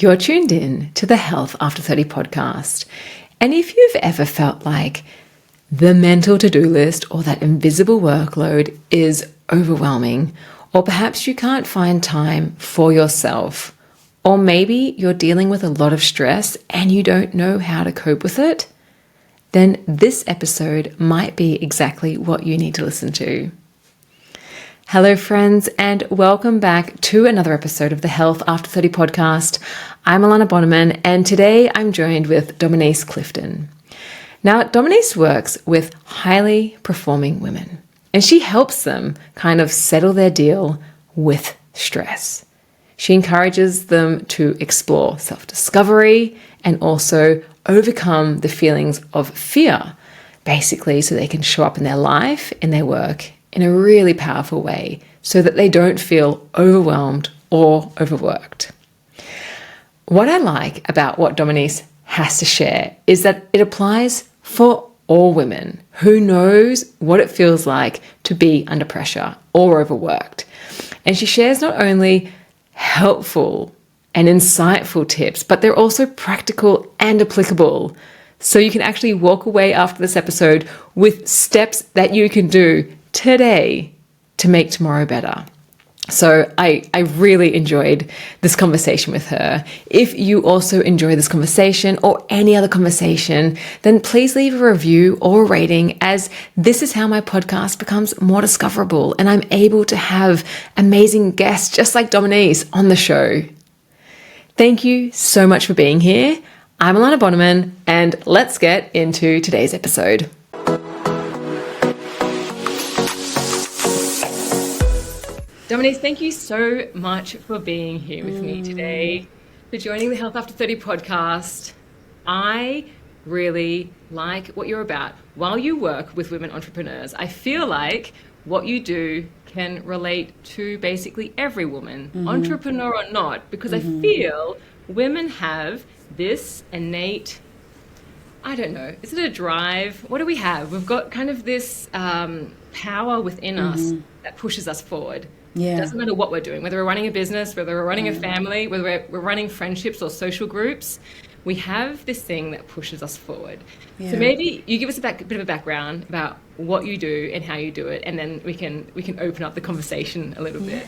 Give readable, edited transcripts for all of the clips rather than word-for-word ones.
You're tuned in to the Health After 30 podcast. And if you've ever felt like the mental to-do list or that invisible workload is overwhelming, or perhaps you can't find time for yourself, or maybe you're dealing with a lot of stress and you don't know how to cope with it, then this episode might be exactly what you need to listen to. Hello, friends, and welcome back to another episode of the Health After 30 podcast. I'm Alana, and today I'm joined with Dominiece Clifton. Now, Dominiece works with highly performing women, and she helps them kind of settle their deal with stress. She encourages them to explore self-discovery and also overcome the feelings of fear, basically so they can show up in their life, in their work, in a really powerful way so that they don't feel overwhelmed or overworked. What I like about what Dominiece has to share is that it applies for all women who knows what it feels like to be under pressure or overworked. And she shares not only helpful and insightful tips, but they're also practical and applicable. So you can actually walk away after this episode with steps that you can do today to make tomorrow better. So I really enjoyed this conversation with her. If you also enjoy this conversation or any other conversation, then please leave a review or a rating, as this is how my podcast becomes more discoverable and I'm able to have amazing guests just like Dominiece on the show. Thank you so much for being here. I'm Alana, and let's get into today's episode. Dominiece, thank you so much for being here with me today, for joining the Health After 30 podcast. I really like what you're about. While you work with women entrepreneurs, I feel like what you do can relate to basically every woman, entrepreneur or not, because I feel women have this innate, I don't know, is it a drive? What do we have? We've got kind of this power within us that pushes us forward. Yeah. It doesn't matter what we're doing, whether we're running a business, whether we're running a family, whether we're running friendships or social groups, we have this thing that pushes us forward. Yeah. So maybe you give us a bit of a background about what you do and how you do it, and then we can open up the conversation a little bit.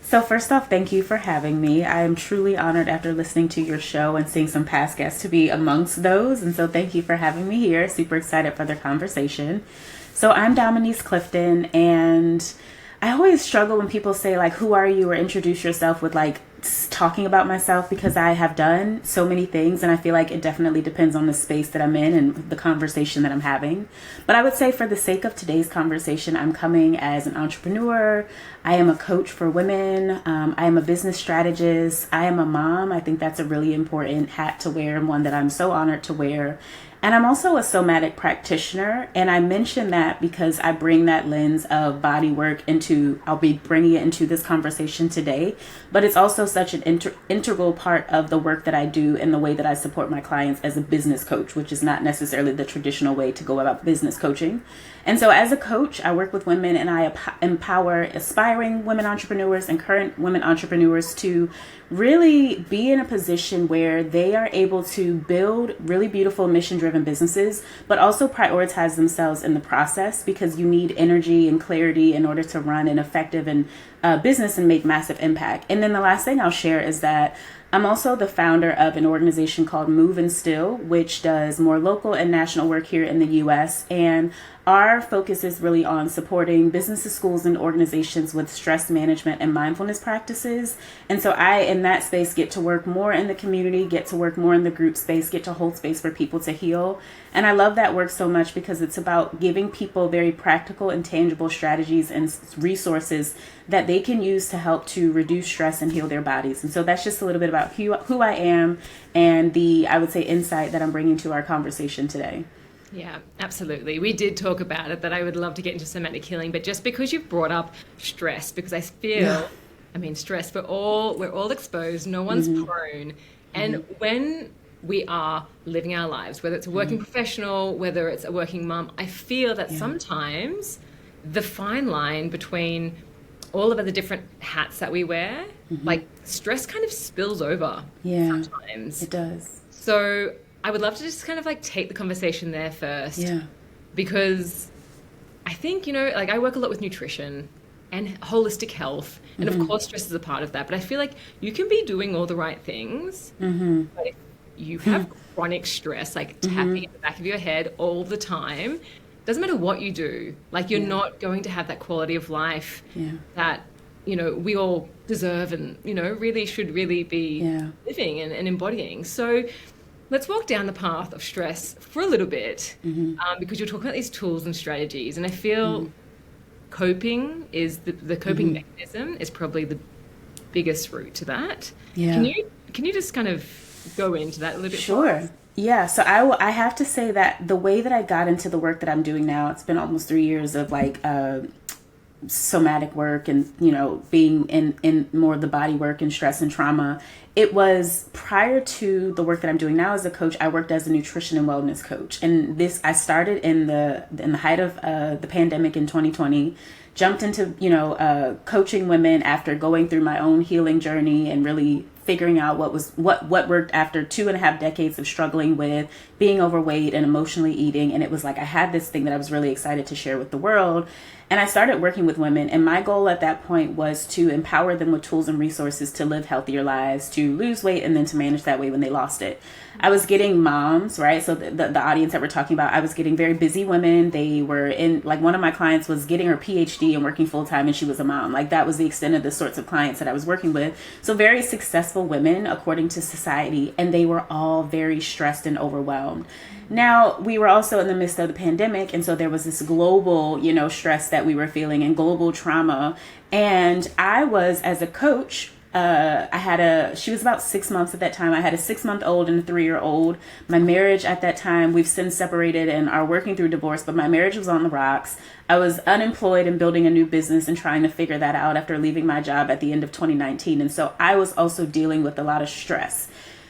So first off, thank you for having me. I am truly honored after listening to your show and seeing some past guests to be amongst those. And so thank you for having me here. Super excited for the conversation. So I'm Dominiece Clifton, and I always struggle when people say like, who are you, or introduce yourself with like talking about myself, because I have done so many things and I feel like it definitely depends on the space that I'm in and the conversation that I'm having. But I would say for the sake of today's conversation, I'm coming as an entrepreneur. I am a coach for women. I am a business strategist. I am a mom. I think that's a really important hat to wear and one that I'm so honored to wear. And I'm also a somatic practitioner, and I mention that because I bring that lens of body work I'll be bringing it into this conversation today, but it's also such an integral part of the work that I do and the way that I support my clients as a business coach, which is not necessarily the traditional way to go about business coaching. And so as a coach, I work with women and I empower aspiring women entrepreneurs and current women entrepreneurs to really be in a position where they are able to build really beautiful mission-driven businesses, but also prioritize themselves in the process, because you need energy and clarity in order to run an effective and business and make massive impact. And then the last thing I'll share is that I'm also the founder of an organization called Move and Still, which does more local and national work here in the U.S. And our focus is really on supporting businesses, schools, and organizations with stress management and mindfulness practices. And so I, in that space, get to work more in the community, get to work more in the group space, get to hold space for people to heal. And I love that work so much because it's about giving people very practical and tangible strategies and resources that they can use to help to reduce stress and heal their bodies. And so that's just a little bit about who I am and the, I would say, insight that I'm bringing to our conversation today. Yeah, absolutely. We did talk about it, that I would love to get into somatic healing, but just because you've brought up stress, because I feel, stress, we're all exposed, no one's prone. And when we are living our lives, whether it's a working professional, whether it's a working mom, I feel that sometimes the fine line between all of the different hats that we wear like stress kind of spills over Yeah, sometimes. it does. So I would love to just kind of like take the conversation there first, Yeah. because I think, like I work a lot with nutrition and holistic health, and of course stress is a part of that, but I feel like you can be doing all the right things, but if you have chronic stress, like tapping in the back of your head all the time, doesn't matter what you do, like you're not going to have that quality of life that we all deserve and really should really be living and embodying. So let's walk down the path of stress for a little bit, because you're talking about these tools and strategies, and I feel coping is the coping mechanism is probably the biggest route to that. Can you just kind of go into that a little bit? Sure. Yeah, so I have to say that the way that I got into the work that I'm doing now, it's been almost 3 years of like somatic work and being in more of the body work and stress and trauma. It was prior to the work that I'm doing now as a coach. I worked as a nutrition and wellness coach, and I started in the height of the pandemic in 2020. Jumped into coaching women after going through my own healing journey and really figuring out what worked after 2.5 decades of struggling with being overweight and emotionally eating. And it was like I had this thing that I was really excited to share with the world. And I started working with women, and my goal at that point was to empower them with tools and resources to live healthier lives, to lose weight, and then to manage that weight when they lost it. I was getting moms, right? So the audience that we're talking about, I was getting very busy women. They were in, like, one of my clients was getting her PhD and working full time, and she was a mom. Like, that was the extent of the sorts of clients that I was working with. So very successful women according to society, and they were all very stressed and overwhelmed. Now, we were also in the midst of the pandemic, and so there was this global, stress that we were feeling and global trauma. And I was, as a coach, she was about 6 months at that time. I had a 6-month-old and a 3-year-old. My marriage at that time, we've since separated and are working through divorce, but my marriage was on the rocks. I was unemployed and building a new business and trying to figure that out after leaving my job at the end of 2019. And so I was also dealing with a lot of stress.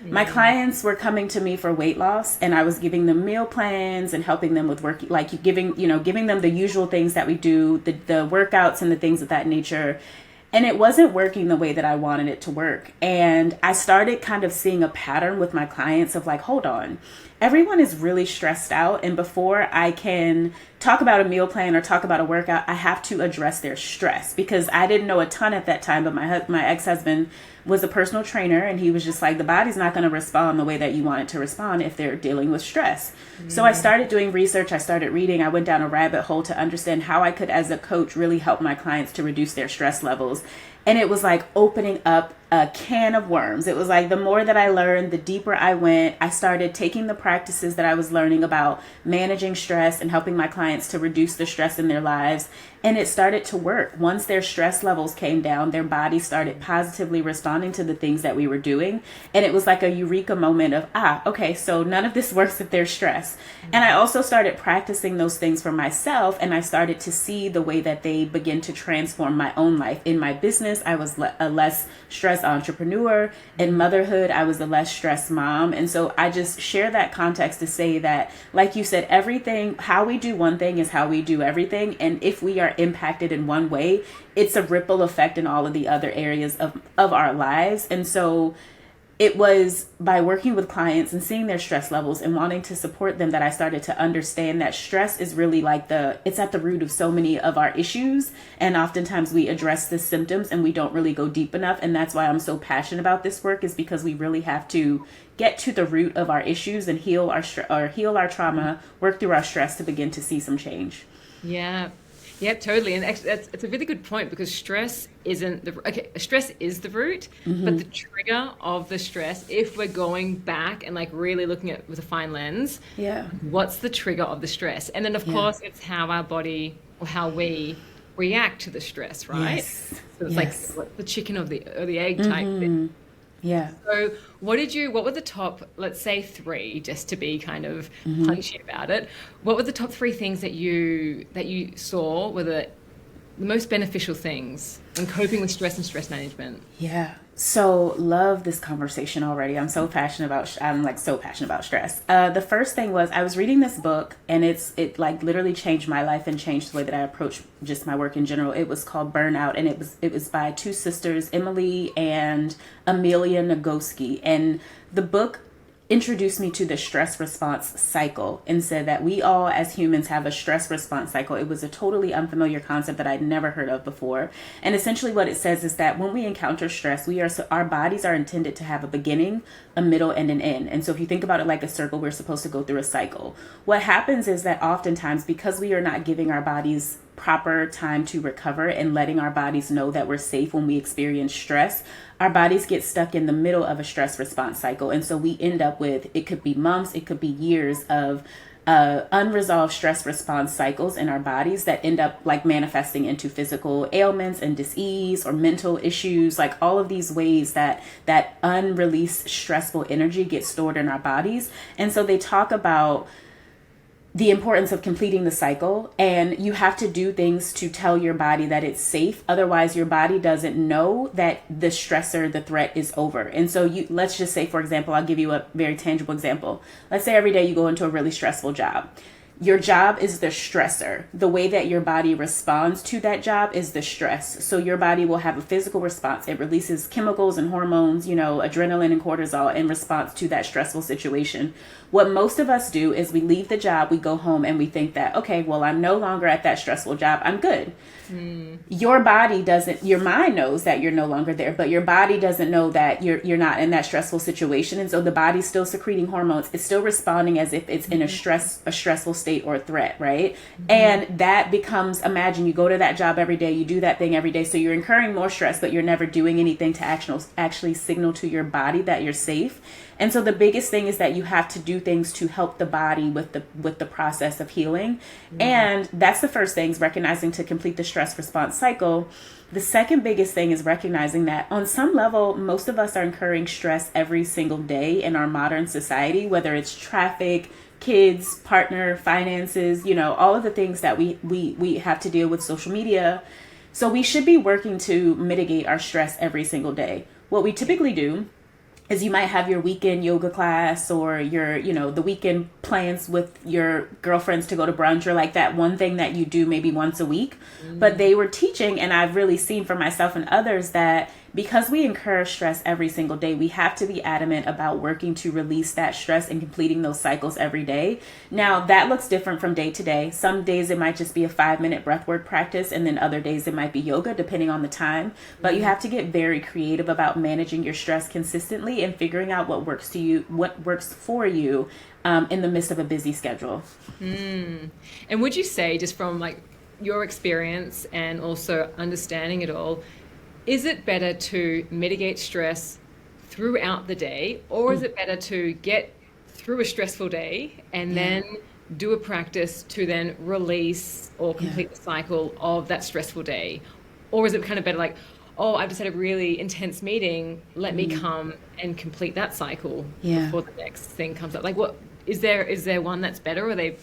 My clients were coming to me for weight loss, and I was giving them meal plans and helping them with work, like giving them the usual things that we do, the workouts and the things of that nature. And it wasn't working the way that I wanted it to work. And I started kind of seeing a pattern with my clients of like, hold on, everyone is really stressed out. And before I can talk about a meal plan or talk about a workout, I have to address their stress, because I didn't know a ton at that time. But my ex-husband was a personal trainer, and he was just like, the body's not going to respond the way that you want it to respond if they're dealing with stress. So I started doing research. I started reading. I went down a rabbit hole to understand how I could, as a coach, really help my clients to reduce their stress levels. And it was like opening up a can of worms. It was like the more that I learned, the deeper I went. I started taking the practices that I was learning about managing stress and helping my clients to reduce the stress in their lives. And it started to work. Once their stress levels came down, their body started positively responding to the things that we were doing. And it was like a eureka moment of, okay, so none of this works if there's stress. And I also started practicing those things for myself. And I started to see the way that they begin to transform my own life. In my business, I was a less stressed entrepreneur. In motherhood, I was a less stressed mom. And so I just share that context to say that, like you said, everything, how we do one thing is how we do everything. And if we are impacted in one way, it's a ripple effect in all of the other areas of our lives. And so it was by working with clients and seeing their stress levels and wanting to support them that I started to understand that stress is really like it's at the root of so many of our issues. And oftentimes we address the symptoms and we don't really go deep enough. And that's why I'm so passionate about this work, is because we really have to get to the root of our issues and heal our trauma, work through our stress to begin to see some change. Yeah. Yeah, totally. And actually, it's a really good point, because stress isn't stress is the root, but the trigger of the stress, if we're going back and like really looking at it with a fine lens, what's the trigger of the stress? And then of course it's how our body, or how we react to the stress, right? Yes. So it's like the chicken or the egg type thing. Yeah. So what were the top, let's say 3, just to be kind of punchy about it. What were the top 3 things that you saw were the most beneficial things in coping with stress and stress management? Yeah. So love this conversation already. I'm like so passionate about stress. The first thing was I was reading this book, and it like literally changed my life and changed the way that I approach just my work in general. It was called Burnout, and it was by two sisters, Emily and Amelia Nagoski. And the book introduced me to the stress response cycle and said that we all as humans have a stress response cycle. It was a totally unfamiliar concept that I'd never heard of before. And essentially what it says is that when we encounter stress, our bodies are intended to have a beginning, a middle, and an end. And so if you think about it like a circle, we're supposed to go through a cycle. What happens is that oftentimes, because we are not giving our bodies proper time to recover and letting our bodies know that we're safe when we experience stress, our bodies get stuck in the middle of a stress response cycle. And so we end up with, it could be months, it could be years of unresolved stress response cycles in our bodies that end up like manifesting into physical ailments and disease or mental issues, like all of these ways that unreleased stressful energy gets stored in our bodies. And so they talk about the importance of completing the cycle, and you have to do things to tell your body that it's safe. Otherwise, your body doesn't know that the stressor, the threat is over. And so let's just say, for example, I'll give you a very tangible example. Let's say every day you go into a really stressful job. Your job is the stressor. The way that your body responds to that job is the stress. So your body will have a physical response. It releases chemicals and hormones, adrenaline and cortisol in response to that stressful situation. What most of us do is we leave the job, we go home, and we think that, okay, well, I'm no longer at that stressful job. I'm good. Your mind knows that you're no longer there, but your body doesn't know that you're not in that stressful situation. And so the body's still secreting hormones. It's still responding as if it's in a stressful state or a threat, right? And that becomes, imagine you go to that job every day, you do that thing every day. So you're incurring more stress, but you're never doing anything to actually signal to your body that you're safe. And so the biggest thing is that you have to do things to help the body with the process of healing. And that's the first thing, is recognizing to complete the stress response cycle. The second biggest thing is recognizing that on some level, most of us are incurring stress every single day in our modern society, whether it's traffic, kids, partner, finances, all of the things that we have to deal with, social media. So we should be working to mitigate our stress every single day. What we typically do is you might have your weekend yoga class, or your, the weekend plans with your girlfriends to go to brunch, or like that one thing that you do maybe once a week. But they were teaching, and I've really seen for myself and others, that because we incur stress every single day, we have to be adamant about working to release that stress and completing those cycles every day. Now, that looks different from day to day. Some days it might just be a 5-minute breathwork practice, and then other days it might be yoga, depending on the time. But you have to get very creative about managing your stress consistently and figuring out what works for you in the midst of a busy schedule. And would you say, just from like your experience and also understanding it all, is it better to mitigate stress throughout the day, or is it better to get through a stressful day and then do a practice to then release or complete the cycle of that stressful day? Or is it kind of better like, oh, I've just had a really intense meeting, let me come and complete that cycle before the next thing comes up? Like, what is there one that's better, or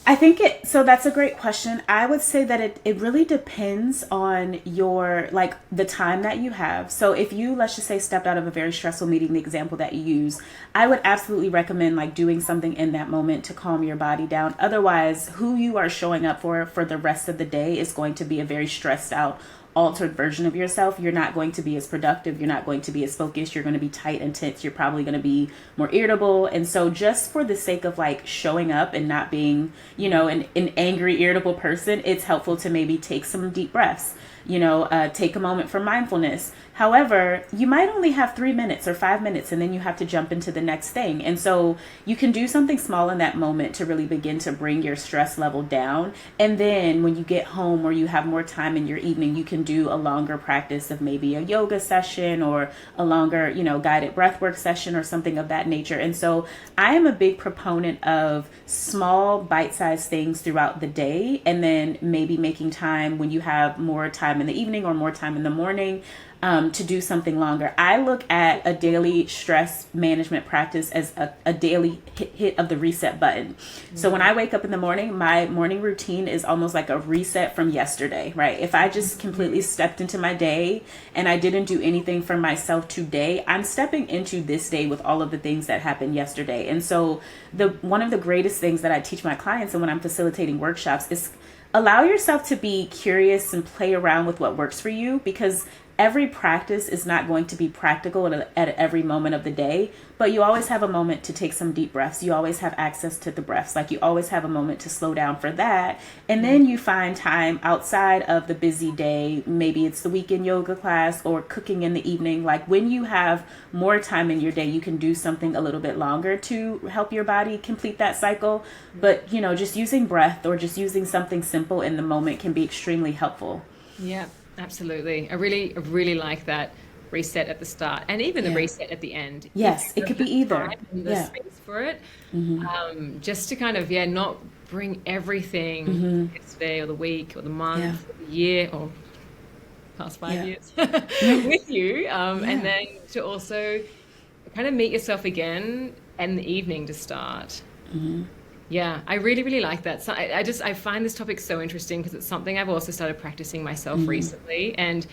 I think so that's a great question. I would say that it really depends on your, like, the time that you have. So if you, let's just say, stepped out of a very stressful meeting, the example that you use, I would absolutely recommend like doing something in that moment to calm your body down. Otherwise, who you are showing up for the rest of the day is going to be a very stressed out, altered version of yourself. You're not going to be as productive. You're not going to be as focused. You're going to be tight and tense. You're probably going to be more irritable. And so just for the sake of like showing up and not being, an angry, irritable person, it's helpful to maybe take some deep breaths, take a moment for mindfulness. However, you might only have 3 minutes or 5 minutes, and then you have to jump into the next thing. And so you can do something small in that moment to really begin to bring your stress level down. And then when you get home or you have more time in your evening, you can do a longer practice of maybe a yoga session or a longer, guided breathwork session or something of that nature. And so I am a big proponent of small bite-sized things throughout the day, and then maybe making time when you have more time in the evening or more time in the morning to do something longer. I look at a daily stress management practice as a daily hit of the reset button. So when I wake up in the morning, my morning routine is almost like a reset from yesterday, right? If I just completely stepped into my day and I didn't do anything for myself today, I'm stepping into this day with all of the things that happened yesterday. And so one of the greatest things that I teach my clients and when I'm facilitating workshops is allow yourself to be curious and play around with what works for you, because every practice is not going to be practical at every moment of the day, but you always have a moment to take some deep breaths. You always have access to the breaths. Like you always have a moment to slow down for that. And then you find time outside of the busy day. Maybe it's the weekend yoga class or cooking in the evening. Like when you have more time in your day, you can do something a little bit longer to help your body complete that cycle. But, just using breath or just using something simple in the moment can be extremely helpful. Yeah. Absolutely. I really like that reset at the start and even the reset at the end. Yes, it could be either. The space for it. Just to kind of, not bring everything yesterday or the week or the month or the year or past 5 years with you. And then to also kind of meet yourself again in the evening to start. Yeah, I really, really like that. So I find this topic so interesting because it's something I've also started practicing myself recently. And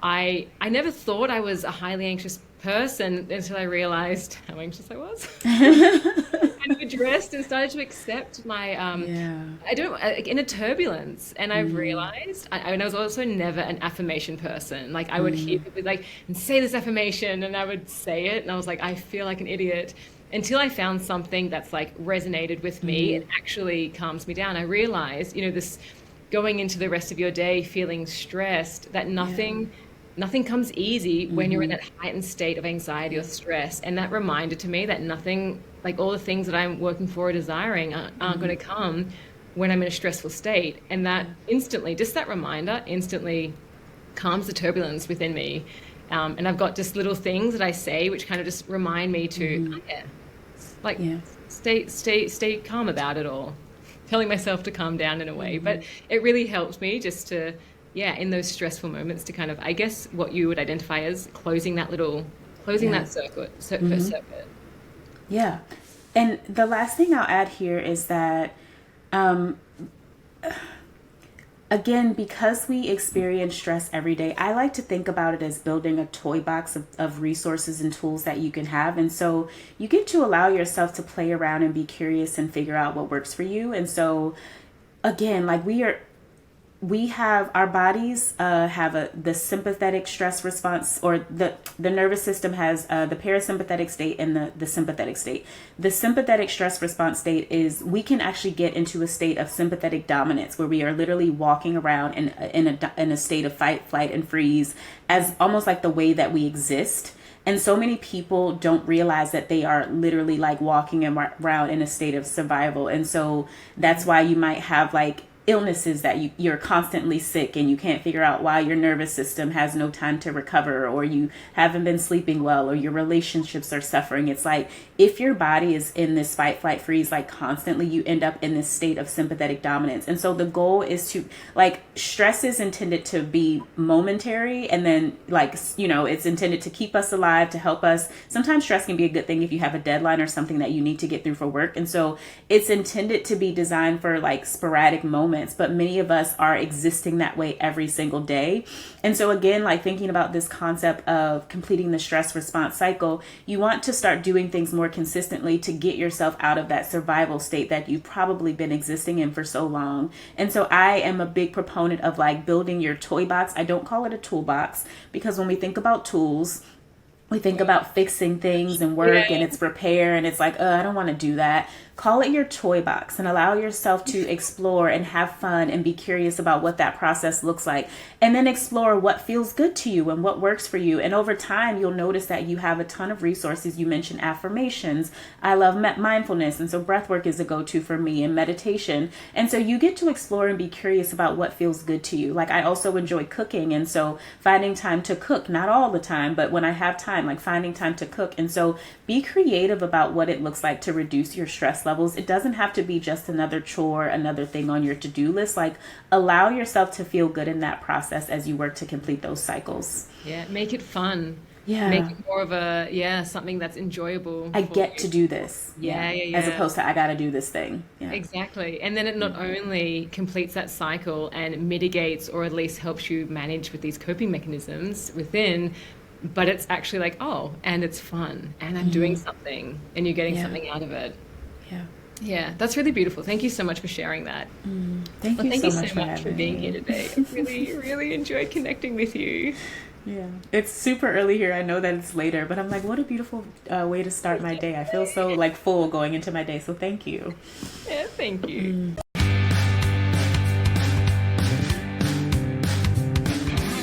I never thought I was a highly anxious person until I realized how anxious I was. And addressed and started to accept my, inner turbulence. And I've realized, I was also never an affirmation person. Like I would hear people like, and say this affirmation, and I would say it. And I was like, I feel like an idiot. Until I found something that's like resonated with me and actually calms me down. I realized, this going into the rest of your day feeling stressed, that nothing comes easy when you're in that heightened state of anxiety or stress. And that reminded to me that nothing, like all the things that I'm working for or desiring aren't going to come when I'm in a stressful state. And that instantly, just that reminder instantly calms the turbulence within me. And I've got just little things that I say which kind of just remind me to stay calm about it all, telling myself to calm down in a way. But it really helped me just to in those stressful moments to kind of, I guess, what you would identify as closing that circuit. Yeah. And the last thing I'll add here is that again, because we experience stress every day, I like to think about it as building a toy box of resources and tools that you can have. And so you get to allow yourself to play around and be curious and figure out what works for you. And so again, like we have our bodies have the sympathetic stress response, or the nervous system has the parasympathetic state and the sympathetic state. The sympathetic stress response state is we can actually get into a state of sympathetic dominance where we are literally walking around in a state of fight, flight, and freeze as almost like the way that we exist. And so many people don't realize that they are literally like walking around in a state of survival. And so that's why you might have like illnesses that you're constantly sick and you can't figure out why your nervous system has no time to recover, or you haven't been sleeping well, or your relationships are suffering. It's like if your body is in this fight, flight, freeze, like constantly, you end up in this state of sympathetic dominance. And so the goal is to stress is intended to be momentary, and then it's intended to keep us alive, to help us. Sometimes stress can be a good thing if you have a deadline or something that you need to get through for work. And so it's intended to be designed for like sporadic moments, but many of us are existing that way every single day. And so again, like thinking about this concept of completing the stress response cycle, you want to start doing things more consistently to get yourself out of that survival state that you've probably been existing in for so long. And so I am a big proponent of like building your toy box. I don't call it a toolbox, because when we think about tools, we think about fixing things and work and it's repair, and it's like, I don't want to do that. Call it your toy box and allow yourself to explore and have fun and be curious about what that process looks like. And then explore what feels good to you and what works for you. And over time, you'll notice that you have a ton of resources. You mentioned affirmations. I love mindfulness. And so breath work is a go-to for me, and meditation. And so you get to explore and be curious about what feels good to you. Like I also enjoy cooking. And so finding time to cook, not all the time, but when I have time, time, like finding time to cook. And so be creative about what it looks like to reduce your stress levels. It doesn't have to be just another chore, another thing on your to-do list. Like, allow yourself to feel good in that process as you work to complete those cycles. Yeah, make it fun. Yeah. Make it more of a, something that's enjoyable. I get to do this. Yeah. As opposed to I got to do this thing. Yeah. Exactly. And then it not only completes that cycle and mitigates or at least helps you manage with these coping mechanisms within, but it's actually like, oh, and it's fun and I'm doing something and you're getting something out of it. Yeah. Yeah, that's really beautiful. Thank you so much for sharing that. Thank you so much for being here today. I really, really enjoyed connecting with you. Yeah, it's super early here. I know that it's later, but I'm like, what a beautiful way to start my day. I feel so like full going into my day. So thank you. Yeah, thank you.